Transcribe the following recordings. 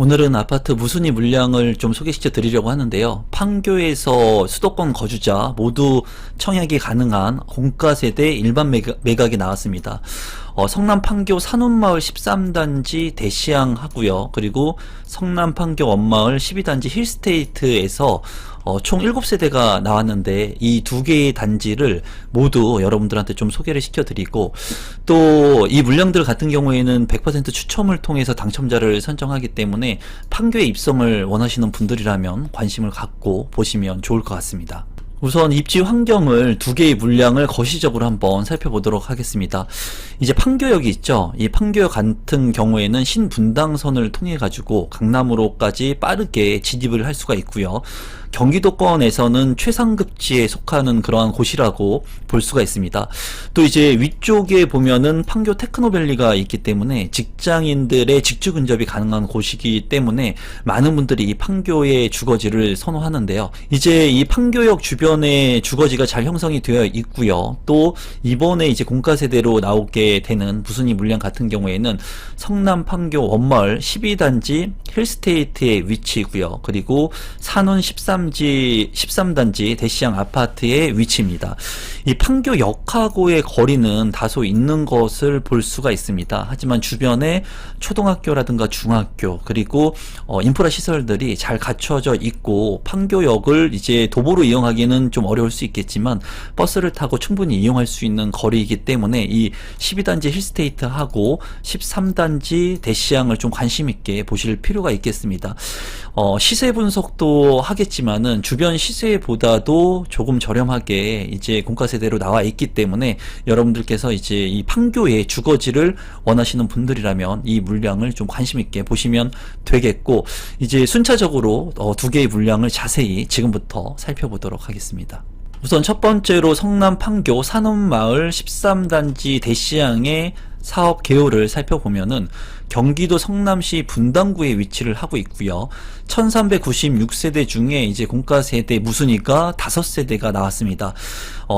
오늘은 아파트 무순위 물량을 좀 소개시켜 드리려고 하는데요. 판교에서 수도권 거주자 모두 청약이 가능한 공가세대 일반 매각이 나왔습니다. 성남 판교 산운마을 13단지 대시양 하고요. 그리고 성남 판교 원마을 12단지 힐스테이트에서 총 7세대가 나왔는데 이 두 개의 단지를 모두 여러분들한테 좀 소개를 시켜드리고, 또 이 물량들 같은 경우에는 100% 추첨을 통해서 당첨자를 선정하기 때문에 판교에 입성을 원하시는 분들이라면 관심을 갖고 보시면 좋을 것 같습니다. 우선 입지 환경을 두 개의 물량을 거시적으로 한번 살펴보도록 하겠습니다. 이제 판교역이 있죠. 이 판교역 같은 경우에는 신분당선을 통해 가지고 강남으로까지 빠르게 진입을 할 수가 있고요. 경기도권에서는 최상급지에 속하는 그러한 곳이라고 볼 수가 있습니다. 또 이제 위쪽에 보면은 판교 테크노밸리가 있기 때문에 직장인들의 직주 근접이 가능한 곳이기 때문에 많은 분들이 이 판교의 주거지를 선호하는데요. 이제 이 판교역 주변에 주거지가 잘 형성이 되어 있고요. 또 이번에 이제 공가세대로 나오게 되는 무순위 물량 같은 경우에는 성남 판교 원마을 12단지 힐스테이트의 위치이고요. 그리고 산운 13단지 대시양 아파트의 위치입니다. 이 판교역하고의 거리는 다소 있는 것을 볼 수가 있습니다. 하지만 주변에 초등학교라든가 중학교 그리고 인프라 시설들이 잘 갖춰져 있고, 판교역을 이제 도보로 이용하기는 좀 어려울 수 있겠지만 버스를 타고 충분히 이용할 수 있는 거리이기 때문에 이 12단지 힐스테이트하고 13단지 대시양을 좀 관심 있게 보실 필요가 있겠습니다. 시세 분석도 하겠지만은 주변 시세보다도 조금 저렴하게 이제 공가세대로 나와 있기 때문에 여러분들께서 이제 이 판교의 주거지를 원하시는 분들이라면 이 물량을 좀 관심 있게 보시면 되겠고, 이제 순차적으로 두 개의 물량을 자세히 지금부터 살펴보도록 하겠습니다. 우선 첫 번째로 성남 판교 산운마을 13단지 대시양의 사업 개요를 살펴보면은 경기도 성남시 분당구에 위치를 하고 있고요. 1396세대 중에 이제 공가세대 무순위가 5세대가 나왔습니다.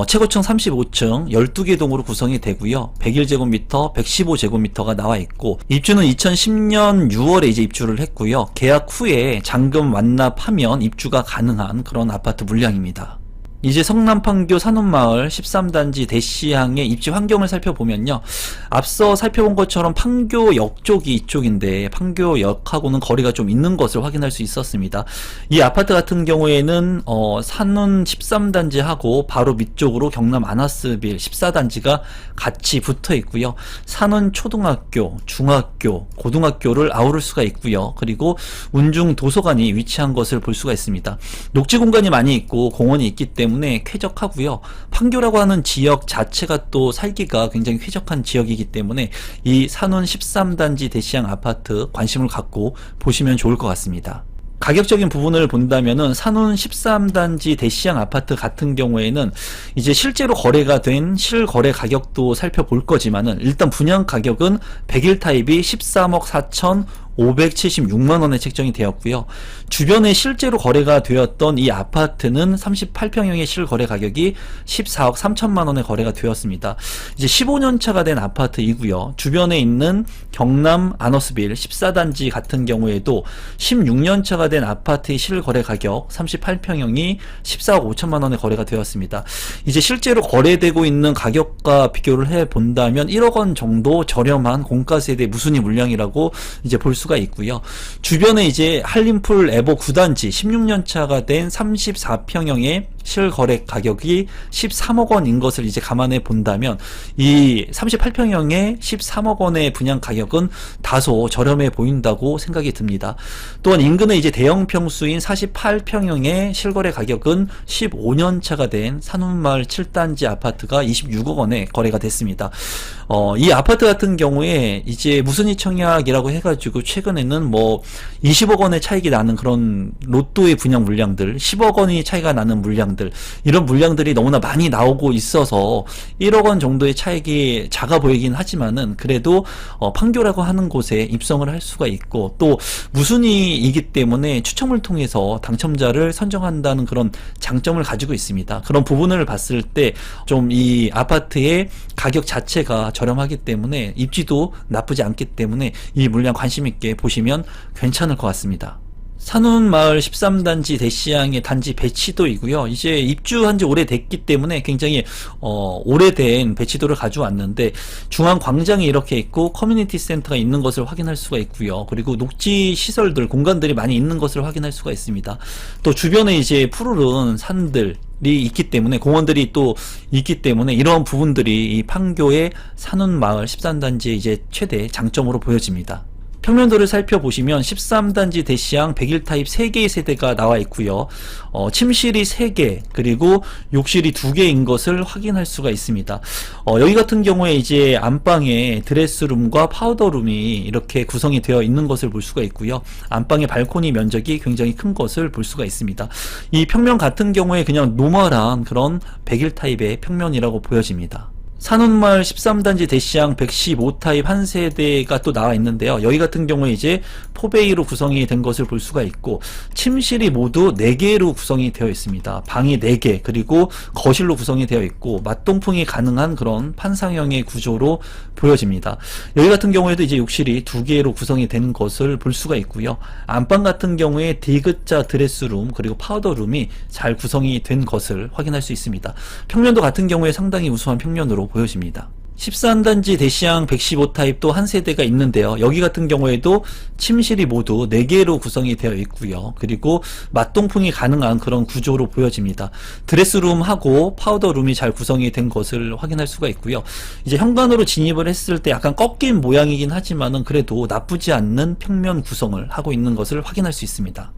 최고층 35층 12개 동으로 구성이 되고요. 101제곱미터, 115제곱미터가 나와 있고, 입주는 2010년 6월에 이제 입주를 했고요. 계약 후에 잔금 완납하면 입주가 가능한 그런 아파트 물량입니다. 이제 성남 판교 산운마을 13단지 대시양의 입지 환경을 살펴보면요. 앞서 살펴본 것처럼 판교역 쪽이 이쪽인데 판교역하고는 거리가 좀 있는 것을 확인할 수 있었습니다. 이 아파트 같은 경우에는 산운 13단지하고 바로 밑쪽으로 경남 아나스빌 14단지가 같이 붙어 있고요. 산운 초등학교, 중학교, 고등학교를 아우를 수가 있고요. 그리고 운중 도서관이 위치한 것을 볼 수가 있습니다. 녹지 공간이 많이 있고 공원이 있기 때문에 쾌적하고요. 판교라고 하는 지역 자체가 또 살기가 굉장히 쾌적한 지역이기 때문에 이 산운 13단지 대시양 아파트 관심을 갖고 보시면 좋을 것 같습니다. 가격적인 부분을 본다면은 산운 13단지 대시양 아파트 같은 경우에는 이제 실제로 거래가 된 실거래 가격도 살펴볼 거지만은 일단 분양 가격은 100일 타입이 13억 4,576만원에 책정이 되었고요. 주변에 실제로 거래가 되었던 이 아파트는 38평형의 실거래 가격이 14억 3천만원에 거래가 되었습니다. 이제 15년차가 된 아파트이고요. 주변에 있는 경남 아너스빌 14단지 같은 경우에도 16년차가 된 아파트의 실거래 가격 38평형이 14억 5천만원에 거래가 되었습니다. 이제 실제로 거래되고 있는 가격과 비교를 해 본다면 1억원 정도 저렴한 공가세대 무순위 물량이라고 이제 볼 수가 있고요. 주변에 이제 한림풀 에버 9단지 16년차가 된 34평형의 실거래 가격이 13억원인 것을 이제 감안해 본다면 이 38평형의 13억원의 분양 가격은 다소 저렴해 보인다고 생각이 듭니다. 또한 인근에 이제 대형 평수인 48평형의 실거래 가격은 15년차가 된 산운마을 7단지 아파트가 26억원에 거래가 됐습니다. 이 아파트 같은 경우에 이제 무순위 청약이라고 해가지고 최근에는 뭐 20억원의 차익이 나는 그런 로또의 분양 물량들, 10억원이 차이가 나는 물량들, 이런 물량들이 너무나 많이 나오고 있어서 1억원 정도의 차익이 작아 보이긴 하지만은 그래도 판교라고 하는 곳에 입성을 할 수가 있고, 또 무순위이기 때문에 추첨을 통해서 당첨자를 선정한다는 그런 장점을 가지고 있습니다. 그런 부분을 봤을 때 좀 이 아파트의 가격 자체가 저렴하기 때문에 입지도 나쁘지 않기 때문에 이 물량 관심 있게 함께 보시면 괜찮을 것 같습니다. 산운마을 13단지 대시양의 단지 배치도이고요. 이제 입주한 지 오래됐기 때문에 굉장히 오래된 배치도를 가져왔는데 중앙 광장이 이렇게 있고 커뮤니티 센터가 있는 것을 확인할 수가 있고요. 그리고 녹지 시설들, 공간들이 많이 있는 것을 확인할 수가 있습니다. 또 주변에 이제 푸르른 산들 이 있기 때문에, 공원들이 또 있기 때문에 이런 부분들이 이 판교의 산운마을 13단지의 이제 최대 장점으로 보여집니다. 평면도를 살펴보시면 13단지 대시양 101 타입 3개의 세대가 나와 있고요. 침실이 3개, 그리고 욕실이 2개인 것을 확인할 수가 있습니다. 여기 같은 경우에 이제 안방에 드레스룸과 파우더룸이 이렇게 구성이 되어 있는 것을 볼 수가 있고요. 안방의 발코니 면적이 굉장히 큰 것을 볼 수가 있습니다. 이 평면 같은 경우에 그냥 노멀한 그런 101 타입의 평면이라고 보여집니다. 산운마을 13단지 대시양 115 타입 한 세대가 또 나와 있는데요. 여기 같은 경우에 이제 포베이로 구성이 된 것을 볼 수가 있고, 침실이 모두 4개로 구성이 되어 있습니다. 방이 4개, 그리고 거실로 구성이 되어 있고, 맞동풍이 가능한 그런 판상형의 구조로 보여집니다. 여기 같은 경우에도 이제 욕실이 2개로 구성이 된 것을 볼 수가 있고요. 안방 같은 경우에 디귿자 드레스룸, 그리고 파우더룸이 잘 구성이 된 것을 확인할 수 있습니다. 평면도 같은 경우에 상당히 우수한 평면으로 보여집니다. 13단지 대시양 115 타입도 한 세대가 있는데요. 여기 같은 경우에도 침실이 모두 4개로 구성이 되어 있고요. 그리고 맞동풍이 가능한 그런 구조로 보여집니다. 드레스룸하고 파우더룸이 잘 구성이 된 것을 확인할 수가 있고요. 이제 현관으로 진입을 했을 때 약간 꺾인 모양이긴 하지만은 그래도 나쁘지 않는 평면 구성을 하고 있는 것을 확인할 수 있습니다.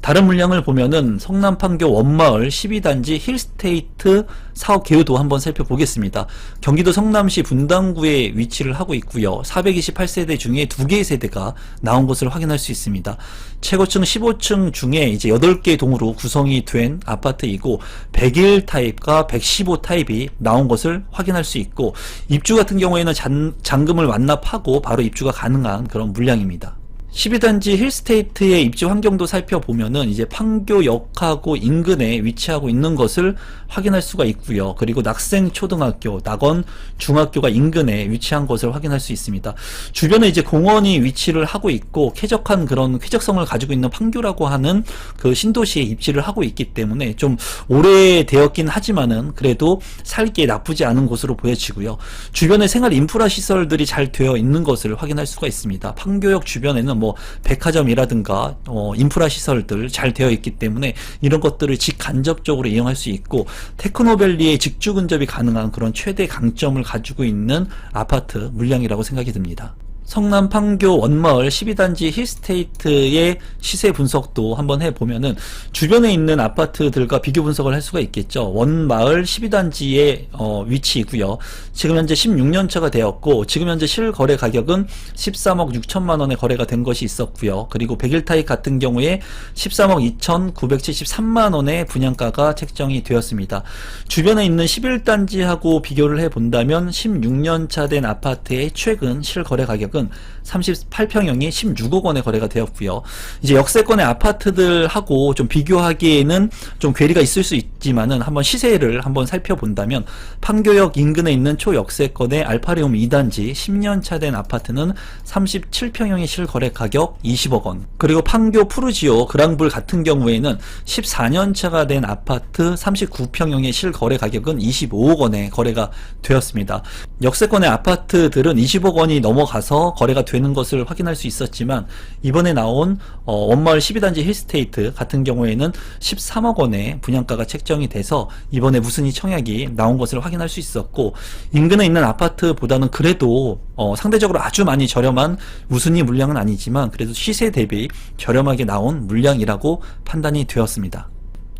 다른 물량을 보면은 성남 판교 원마을 12단지 힐스테이트 사업 개요도 한번 살펴보겠습니다. 경기도 성남시 분당구에 위치를 하고 있고요. 428세대 중에 2개의 세대가 나온 것을 확인할 수 있습니다. 최고층 15층 중에 이제 8개 동으로 구성이 된 아파트이고 101 타입과 115 타입이 나온 것을 확인할 수 있고, 입주 같은 경우에는 잔금을 완납하고 바로 입주가 가능한 그런 물량입니다. 12단지 힐스테이트의 입지 환경도 살펴보면은 이제 판교역하고 인근에 위치하고 있는 것을 확인할 수가 있고요. 그리고 낙생초등학교, 낙원 중학교가 인근에 위치한 것을 확인할 수 있습니다. 주변에 이제 공원이 위치를 하고 있고 쾌적한 그런 쾌적성을 가지고 있는 판교라고 하는 그 신도시에 입지를 하고 있기 때문에 좀 오래되었긴 하지만은 그래도 살기에 나쁘지 않은 곳으로 보여지고요. 주변에 생활 인프라 시설들이 잘 되어 있는 것을 확인할 수가 있습니다. 판교역 주변에는 뭐 백화점이라든가 인프라 시설들 잘 되어 있기 때문에 이런 것들을 직간접적으로 이용할 수 있고, 테크노밸리의 직주 근접이 가능한 그런 최대 강점을 가지고 있는 아파트 물량이라고 생각이 듭니다. 성남 판교 원마을 12단지 힐스테이트의 시세 분석도 한번 해보면은 주변에 있는 아파트들과 비교 분석을 할 수가 있겠죠. 원마을 12단지의 위치이고요. 지금 현재 16년차가 되었고, 지금 현재 실거래 가격은 13억 6천만 원에 거래가 된 것이 있었고요. 그리고 101 타입 같은 경우에 13억 2,973만 원의 분양가가 책정이 되었습니다. 주변에 있는 11단지하고 비교를 해본다면 16년차 된 아파트의 최근 실거래 가격은 38평형이 16억 원에 거래가 되었고요. 이제 역세권의 아파트들하고 좀 비교하기에는 좀 괴리가 있을 수 있지만은 한번 시세를 한번 살펴본다면 판교역 인근에 있는 초역세권의 알파리움 2단지 10년 차 된 아파트는 37평형의 실거래 가격 20억 원. 그리고 판교 푸르지오 그랑블 같은 경우에는 14년 차가 된 아파트 39평형의 실거래 가격은 25억 원에 거래가 되었습니다. 역세권의 아파트들은 20억 원이 넘어가서 거래가 되는 것을 확인할 수 있었지만, 이번에 나온 원마을 12단지 힐스테이트 같은 경우에는 13억 원의 분양가가 책정이 돼서 이번에 무순위 청약이 나온 것을 확인할 수 있었고, 인근에 있는 아파트보다는 그래도 상대적으로 아주 많이 저렴한 무순위 물량은 아니지만 그래도 시세 대비 저렴하게 나온 물량이라고 판단이 되었습니다.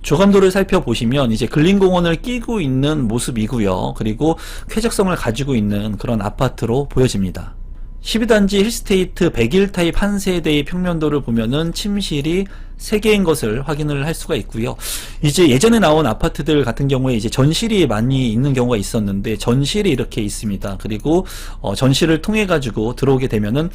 조감도를 살펴보시면 이제 근린공원을 끼고 있는 모습이고요. 그리고 쾌적성을 가지고 있는 그런 아파트로 보여집니다. 12단지 힐스테이트 101 타입 한 세대의 평면도를 보면은 침실이 3개인 것을 확인을 할 수가 있고요. 이제 예전에 나온 아파트들 같은 경우에 이제 전실이 많이 있는 경우가 있었는데 전실이 이렇게 있습니다. 그리고 전실을 통해 가지고 들어오게 되면은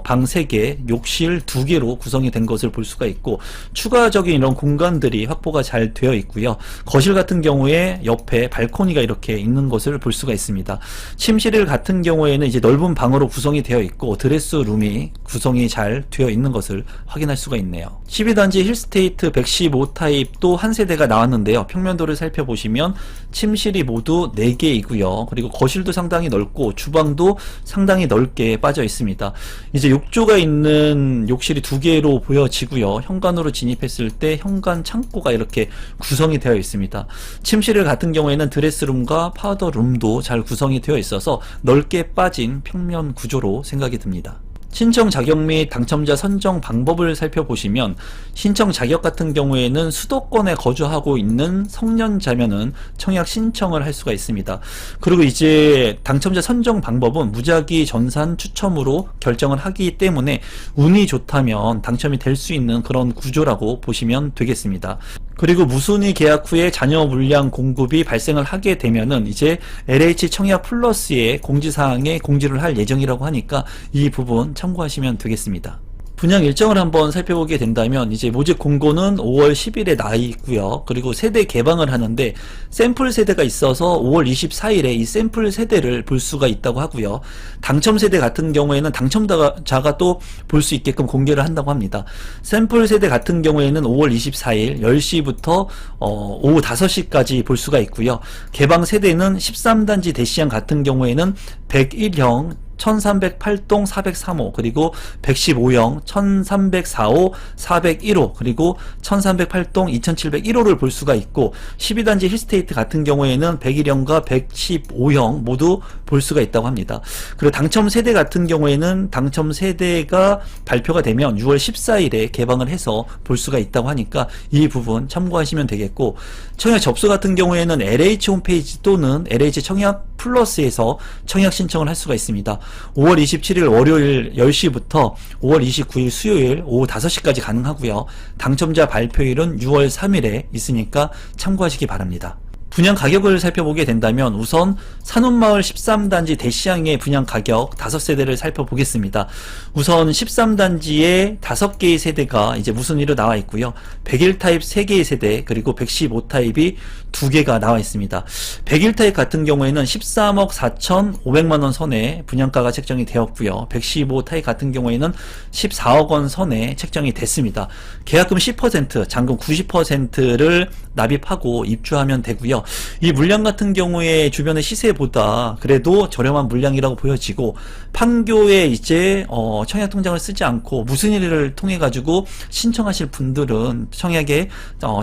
방 3개, 욕실 2개로 구성이 된 것을 볼 수가 있고, 추가적인 이런 공간들이 확보가 잘 되어 있고요. 거실 같은 경우에 옆에 발코니가 이렇게 있는 것을 볼 수가 있습니다. 침실 같은 경우에는 이제 넓은 방으로 구성이 되어 있고 드레스룸이 구성이 잘 되어 있는 것을 확인할 수가 있네요. 12단지 힐스테이트 115 타입도 한 세대가 나왔는데요. 평면도를 살펴보시면 침실이 모두 4개이고요. 그리고 거실도 상당히 넓고 주방도 상당히 넓게 빠져 있습니다. 이제 욕조가 있는 욕실이 2개로 보여지고요. 현관으로 진입했을 때 현관 창고가 이렇게 구성이 되어 있습니다. 침실 같은 경우에는 드레스룸과 파우더룸도 잘 구성이 되어 있어서 넓게 빠진 평면 구조로 생각이 듭니다. 신청 자격 및 당첨자 선정 방법을 살펴보시면, 신청 자격 같은 경우에는 수도권에 거주하고 있는 성년자면은 청약 신청을 할 수가 있습니다. 그리고 이제 당첨자 선정 방법은 무작위 전산 추첨으로 결정을 하기 때문에 운이 좋다면 당첨이 될 수 있는 그런 구조라고 보시면 되겠습니다. 그리고 무순위 계약 후에 자녀 물량 공급이 발생을 하게 되면은 이제 LH 청약 플러스의 공지사항에 공지를 할 예정이라고 하니까 이 부분 참고하시면 되겠습니다. 분양 일정을 한번 살펴보게 된다면, 이제 모집 공고는 5월 10일에 나 있고요. 그리고 세대 개방을 하는데 샘플 세대가 있어서 5월 24일에 이 샘플 세대를 볼 수가 있다고 하고요. 당첨 세대 같은 경우에는 당첨자가 또 볼 수 있게끔 공개를 한다고 합니다. 샘플 세대 같은 경우에는 5월 24일 10시부터 오후 5시까지 볼 수가 있고요. 개방 세대는 13단지 대시양 같은 경우에는 101형 1308동 403호, 그리고 115형 1304호 401호, 그리고 1308동 2701호를 볼 수가 있고, 12단지 힐스테이트 같은 경우에는 101형과 115형 모두 볼 수가 있다고 합니다. 그리고 당첨 세대 같은 경우에는 당첨 세대가 발표가 되면 6월 14일에 개방을 해서 볼 수가 있다고 하니까 이 부분 참고하시면 되겠고, 청약 접수 같은 경우에는 LH 홈페이지 또는 LH 청약 플러스에서 청약 신청을 할 수가 있습니다. 5월 27일 월요일 10시부터 5월 29일 수요일 오후 5시까지 가능하고요. 당첨자 발표일은 6월 3일에 있으니까 참고하시기 바랍니다. 분양 가격을 살펴보게 된다면 우선 산운마을 13단지 대시양의 분양 가격 5세대를 살펴보겠습니다. 우선 13단지에 5개의 세대가 이제 무순위로 나와 있고요. 101 타입 3개의 세대, 그리고 115 타입이 2개가 나와 있습니다. 101 타입 같은 경우에는 13억 4,500만원 선에 분양가가 책정이 되었고요. 115 타입 같은 경우에는 14억 원 선에 책정이 됐습니다. 계약금 10%, 잔금 90%를 납입하고 입주하면 되고요. 이 물량 같은 경우에 주변의 시세보다 그래도 저렴한 물량이라고 보여지고, 판교에 이제 청약 통장을 쓰지 않고 무순위를 통해 가지고 신청하실 분들은 청약에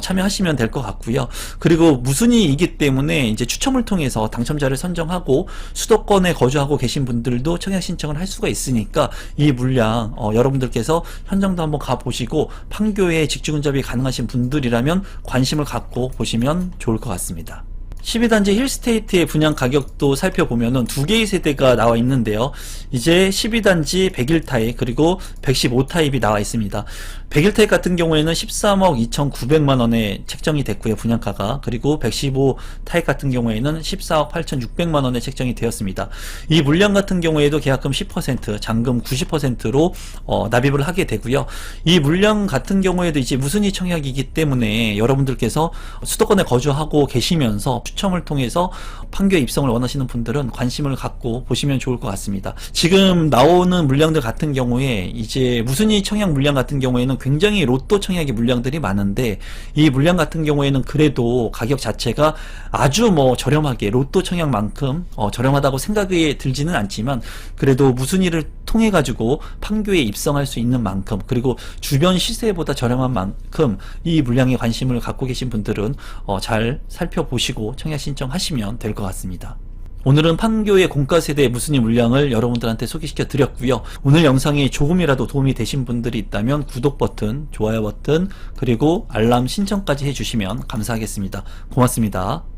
참여하시면 될 것 같고요. 그리고 무순위이기 때문에 이제 추첨을 통해서 당첨자를 선정하고 수도권에 거주하고 계신 분들도 청약 신청을 할 수가 있으니까 이 물량 여러분들께서 현장도 한번 가보시고 판교에 직주근접이 가능하신 분들이라면 관심을 갖고 보시면 좋을 것 같습니다. 12단지 힐스테이트의 분양 가격도 살펴보면은 2개의 세대가 나와 있는데요. 이제 12단지 101 타입 그리고 115 타입이 나와 있습니다. 101 타입 같은 경우에는 13억 2,900만원에 책정이 됐고요, 분양가가. 그리고 115 타입 같은 경우에는 14억 8,600만원에 책정이 되었습니다. 이 물량 같은 경우에도 계약금 10%, 잔금 90%로 납입을 하게 되고요. 이 물량 같은 경우에도 이제 무순위 청약이기 때문에 여러분들께서 수도권에 거주하고 계시면서 추첨을 통해서 판교에 입성을 원하시는 분들은 관심을 갖고 보시면 좋을 것 같습니다. 지금 나오는 물량들 같은 경우에 이제 무순위 청약 물량 같은 경우에는 굉장히 로또 청약의 물량들이 많은데, 이 물량 같은 경우에는 그래도 가격 자체가 아주 저렴하게 로또 청약만큼 저렴하다고 생각이 들지는 않지만, 그래도 무순위를 통해 가지고 판교에 입성할 수 있는 만큼, 그리고 주변 시세보다 저렴한 만큼 이 물량에 관심을 갖고 계신 분들은 잘 살펴보시고 청약 신청하시면 될 것 같습니다. 오늘은 판교의 공가세대 무순위 물량을 여러분들한테 소개시켜 드렸고요. 오늘 영상이 조금이라도 도움이 되신 분들이 있다면 구독 버튼, 좋아요 버튼, 그리고 알람 신청까지 해주시면 감사하겠습니다. 고맙습니다.